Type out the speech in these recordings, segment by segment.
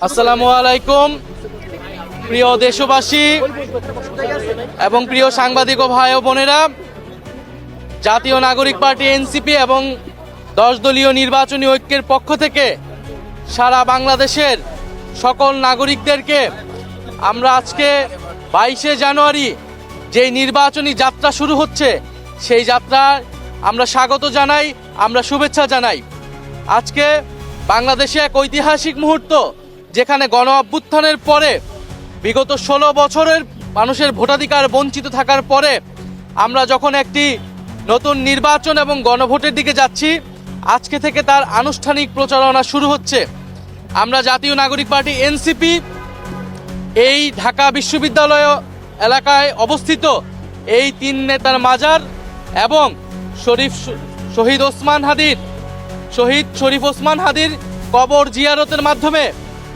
আসসালামু আলাইকুম প্রিয় দেশবাসী এবং প্রিয় সাংবাদিক ও ভাই ও বোনেরা, জাতীয় নাগরিক পার্টি এনসিপি এবং 10 দলীয় নির্বাচনী ঐক্যের পক্ষ থেকে সারা বাংলাদেশের সকল নাগরিকদেরকে আমরা আজকে 22শে জানুয়ারি যেই নির্বাচনী যাত্রা শুরু হচ্ছে সেই যাত্রার আমরা স্বাগত জানাই, আমরা শুভেচ্ছা জানাই। আজকে বাংলাদেশে এক ঐতিহাসিক মুহূর্ত, যেখানে গণ অভ্যুত্থানের পরে বিগত 16 বছরের মানুষের ভোটাধিকার বঞ্চিত থাকার পরে আমরা যখন একটি নতুন নির্বাচন এবং গণভোটের দিকে যাচ্ছি, আজকে থেকে তার আনুষ্ঠানিক প্রচারণা শুরু হচ্ছে। আমরা জাতীয় নাগরিক পার্টি এনসিপি এই ঢাকা বিশ্ববিদ্যালয় এলাকায় অবস্থিত এই 3 নেতার মাজার এবং শহীদ শরীফ ওসমান হাদির কবর জিয়ারতের মাধ্যমে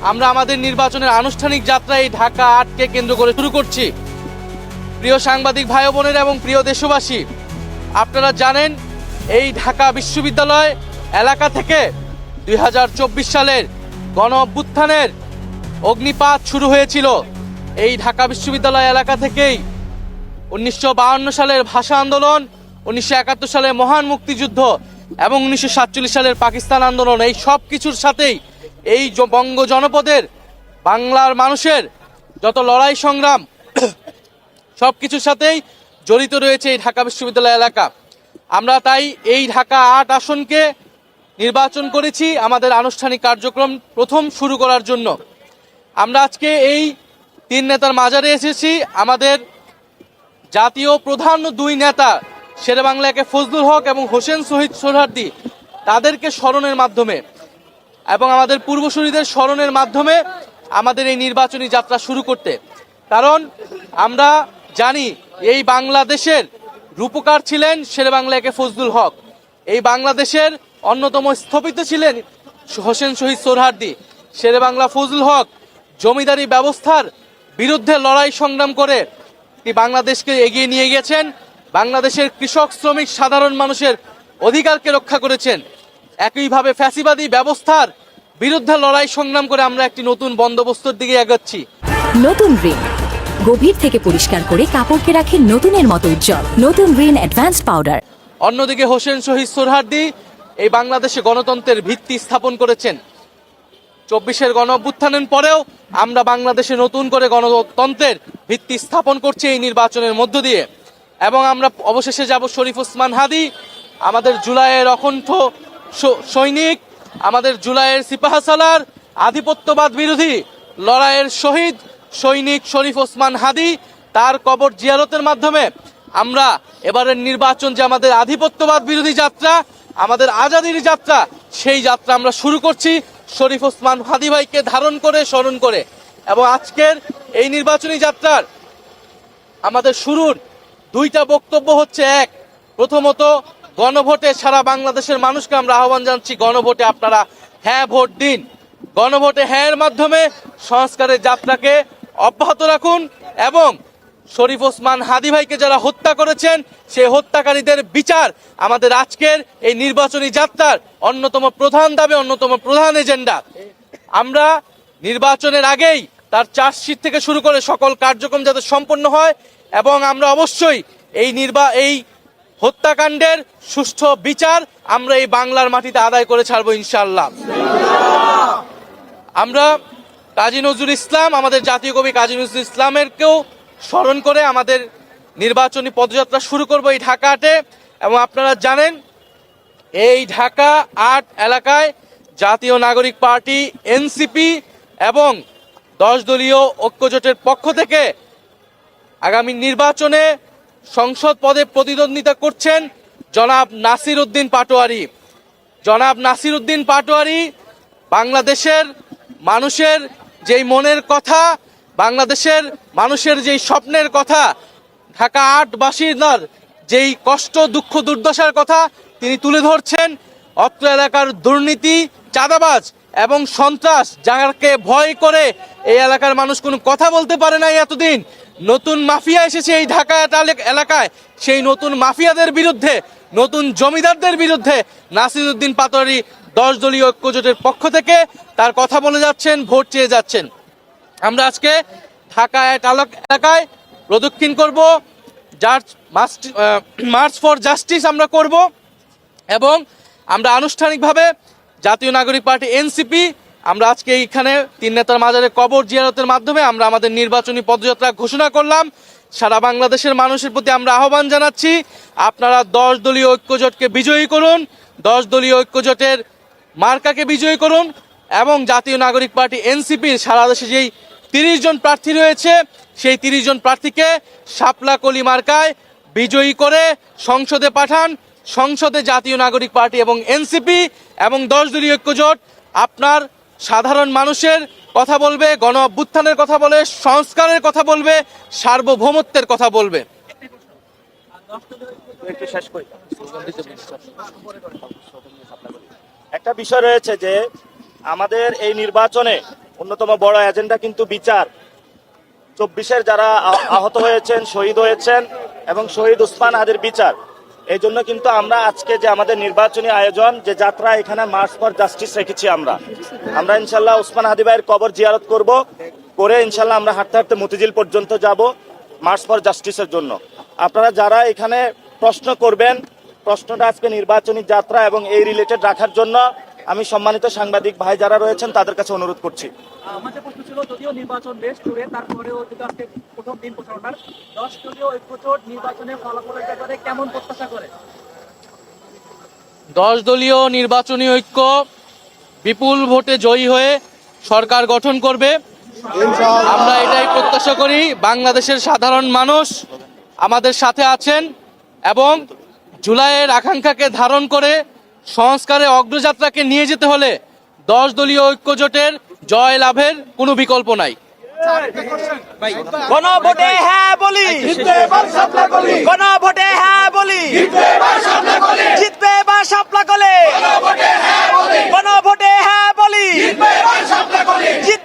আমরা আমাদের নির্বাচনের আনুষ্ঠানিক যাত্রা এই ঢাকা 8কে কেন্দ্র করে শুরু করছি। প্রিয় সাংবাদিক ভাই বোনেরা এবং প্রিয় দেশবাসী, আপনারা জানেন এই ঢাকা বিশ্ববিদ্যালয় এলাকা থেকে 2024 সালের গণ অভ্যুত্থানের অগ্নিপাত শুরু হয়েছিল। এই ঢাকা বিশ্ববিদ্যালয় এলাকা থেকেই 1952 সালের ভাষা আন্দোলন, 1971 সালের মহান মুক্তিযুদ্ধ এবং 1947 সালের পাকিস্তান আন্দোলন, এই সব কিছুর সাথেই এই বঙ্গ জনপদের বাংলার মানুষের যত লড়াই সংগ্রাম সব কিছুর সাথেই জড়িত রয়েছে এই ঢাকা বিশ্ববিদ্যালয় এলাকা। আমরা তাই এই ঢাকা 8 আসনকে নির্বাচন করেছি আমাদের আনুষ্ঠানিক কার্যক্রম প্রথম শুরু করার জন্য। আমরা আজকে এই 3 নেতার মাজারে এসেছি আমাদের জাতীয় প্রধান 2 নেতা শেরেবাংলা একে ফজলুল হক এবং হোসেন শহীদ সোহরাওয়ার্দী তাদেরকে স্মরণের মাধ্যমে এবং আমাদের পূর্বসূরীদের স্মরণের মাধ্যমে আমাদের এই নির্বাচনী যাত্রা শুরু করতে। কারণ আমরা জানি এই বাংলাদেশের রূপকার ছিলেন শেরেবাংলা একে ফজলুল হক, এই বাংলাদেশের অন্যতম স্থপতি ছিলেন হোসেন শহীদ সোহরাওয়ার্দী। শেরেবাংলা ফজলুল হক জমিদারি ব্যবস্থার বিরুদ্ধে লড়াই সংগ্রাম করে বাংলাদেশকে এগিয়ে নিয়ে গেছেন, বাংলাদেশের কৃষক শ্রমিক সাধারণ মানুষের অধিকারকে রক্ষা করেছেন। একইভাবে ফ্যাসিবাদী ব্যবস্থার বিরুদ্ধে লড়াই সংগ্রাম করে আমরা একটি নতুন বন্দোবস্তর দিকে এগোচ্ছি। নতুন রিন গভীর থেকে পরিষ্কার করে কাপড়কে রাখে নতুনের মতো উজ্জ্বল। নতুন রিন অ্যাডভান্সড পাউডার। অন্যদিকে হোসেন শহীদ সোহরাওয়ার্দী এই বাংলাদেশে গণতন্ত্রের ভিত্তি স্থাপন করেছেন। 24-এর গণ অভ্যুত্থানের পরেও আমরা বাংলাদেশে নতুন করে গণতন্ত্রের ভিত্তি স্থাপন করছি এই নির্বাচনের মধ্য দিয়ে। এবং আমরা অবশেষে যাব শরীফ ওসমান হাদি, আমাদের জুলাইয়ের অকণ্ঠ সৈনিক, আমাদের জুলাইয়ের সিপাহসালার, আধিপত্যবাদ বিরোধী লড়াইয়ের শহীদ সৈনিক শরীফ ওসমান হাদি, তার কবর জিয়ারতের মাধ্যমে আমরা এবারের নির্বাচন যে আমাদের আধিপত্যবাদ বিরোধী যাত্রা, আমাদের আজাদির যাত্রা, সেই যাত্রা আমরা শুরু করছি শরীফ ওসমান হাদি ভাইকে ধারণ করে, স্মরণ করে। এবং আজকের এই নির্বাচনী যাত্রার আমাদের শুরুর 2টা বক্তব্য হচ্ছে, এক, প্রথমত গণভোটে সারা বাংলাদেশের মানুষকে আমরা আহ্বান জানাচ্ছি, গণভোটে আপনারা হ্যাঁ ভোট দিন। গণভোটে হ্যাঁর মাধ্যমে সংস্কারের যাত্রাকে অব্যাহত রাখুন এবং শরীফ ওসমান হাদি ভাইকে যারা হত্যা করেছেন সেই হত্যাকারীদের বিচার আমাদের আজকের এই নির্বাচনী যাত্রার অন্যতম প্রধান দাবি, অন্যতম প্রধান এজেন্ডা। আমরা নির্বাচনের আগেই তার চার্জশিট থেকে শুরু করে সকল কার্যক্রম যাতে সম্পন্ন হয় এবং আমরা অবশ্যই এই হত্যাকাণ্ডের সুষ্ঠু বিচার আমরা এই বাংলার মাটিতে আদায় করে ছাড়বো ইনশাআল্লাহ। আমরা কাজী নজরুল ইসলাম, আমাদের জাতীয় কবি কাজী নজরুল ইসলামেরকেও স্মরণ করে আমাদের নির্বাচনী পদযাত্রা শুরু করব এই ঢাকা 8-এ। এবং আপনারা জানেন এই ঢাকা 8 এলাকায় জাতীয় নাগরিক পার্টি এনসিপি এবং 10 দলীয় ঐক্যজোটের পক্ষ থেকে আগামী নির্বাচনে সংসদ পদে প্রতিদ্বন্দ্বিতা করছেন জনাব নাসির উদ্দিন পাটোয়ারি। জনাব নাসির উদ্দিন পাটোয়ারি বাংলাদেশের মানুষের যেই মনের কথা, বাংলাদেশের মানুষের যেই স্বপ্নের কথা, ঢাকা 8বাসীর যেই কষ্ট দুঃখ দুর্দশার কথা তিনি তুলে ধরছেন। অত্র এলাকার দুর্নীতি, চাঁদাবাজ এবং সন্ত্রাস যাকে ভয় করে এই এলাকার মানুষ কোনো কথা বলতে পারে না এতদিন, নতুন মাফিয়া এসেছে এই ঢাকা এলাকায়, সেই নতুন মাফিয়াদের বিরুদ্ধে, নতুন জমিদারদের বিরুদ্ধে নাসির উদ্দিন পাটোয়ারি 10 দলীয় ঐক্যজোটের পক্ষ থেকে তার কথা বলে যাচ্ছেন, ভোট চেয়ে যাচ্ছেন। আমরা আজকে ঢাকা এলাকায় প্রদক্ষিণ করব, মার্চ ফর জাস্টিস আমরা করব এবং আমরা আনুষ্ঠানিকভাবে জাতীয় নাগরিক পার্টি এনসিপি আমরা আজকে এইখানে তিন নেতার মাজারে কবর জিয়ারতের মাধ্যমে আমরা আমাদের নির্বাচনী পদযাত্রা ঘোষণা করলাম। সারা বাংলাদেশের মানুষের প্রতি আমরা আহ্বান জানাচ্ছি, আপনারা 10 দলীয় ঐক্যজোটকে বিজয়ী করুন, 10 দলীয় ঐক্যজোটের মার্কাকে বিজয়ী করুন এবং জাতীয় নাগরিক পার্টি এনসিপির সারা দেশে যেই 30 জন প্রার্থী রয়েছে সেই 30 জন প্রার্থীকে শাপলা কলি মার্কায় বিজয়ী করে সংসদে পাঠান। সংসদে জাতীয় নাগরিক পার্টি এবং এনসিপি এবং 10 দলীয় ঐক্যজোট আপনার সাধারণ মানুষের কথা বলবে, গণ অভ্যুত্থানের কথা বলে, সংস্কারের কথা বলবে, সার্বভৌমত্বের কথা বলবে। একটা বিষয় রয়েছে যে আমাদের এই নির্বাচনে অন্যতম বড় এজেন্ডা কিন্তু বিচার। 24-এর যারা আহত হয়েছেন, শহীদ হয়েছেন এবং শহীদ ওসমান হাদির বিচার। এই জন্য কিন্তু আমরা আজকে যে আমাদের নির্বাচনী আয়োজন, যে যাত্রা এখানে মার্চ ফর জাস্টিস রেখেছি আমরা ইনশাল্লাহ ওসমান হাদি ভাইয়ের কবর জিয়ারত করব, করে ইনশাল্লাহ আমরা হাঁটতে হাঁটতে মতিঝিল পর্যন্ত যাব মার্চ ফর জাস্টিসের জন্য। আপনারা যারা এখানে প্রশ্ন করবেন, প্রশ্নটা আজকে নির্বাচনী যাত্রা এবং এই রিলেটেড রাখার জন্য আমি সম্মানিত সাংবাদিক ভাই যারা রয়েছেন তাদের কাছে অনুরোধ করছি। আমাদের প্রশ্ন ছিল, যদিও নির্বাচন বেশ দূরে, তারপরেও যদি আজকে প্রথম দিন প্রচারণার 10 দলীয় ঐক্যজোট নির্বাচনের ফলাফলের ব্যাপারে কেমন প্রত্যাশা করে? 10 দলীয় নির্বাচনী ঐক্য বিপুল ভোটে জয়ী হয়ে সরকার গঠন করবে। আমরা এটাই প্রত্যাশা করি। বাংলাদেশের সাধারণ মানুষ আমাদের সাথে আছেন এবং জুলাইয়ের আকাঙ্ক্ষাকে ধারণ করে সংস্কারের অগ্রযাত্রাকে নিয়ে যেতে হলে 10 দলীয় ঐক্যজোটের জয় লাভের কোনো বিকল্প নাই। গণভোটে হ্যাঁ বলি, গণভোটে হ্যাঁ বলি।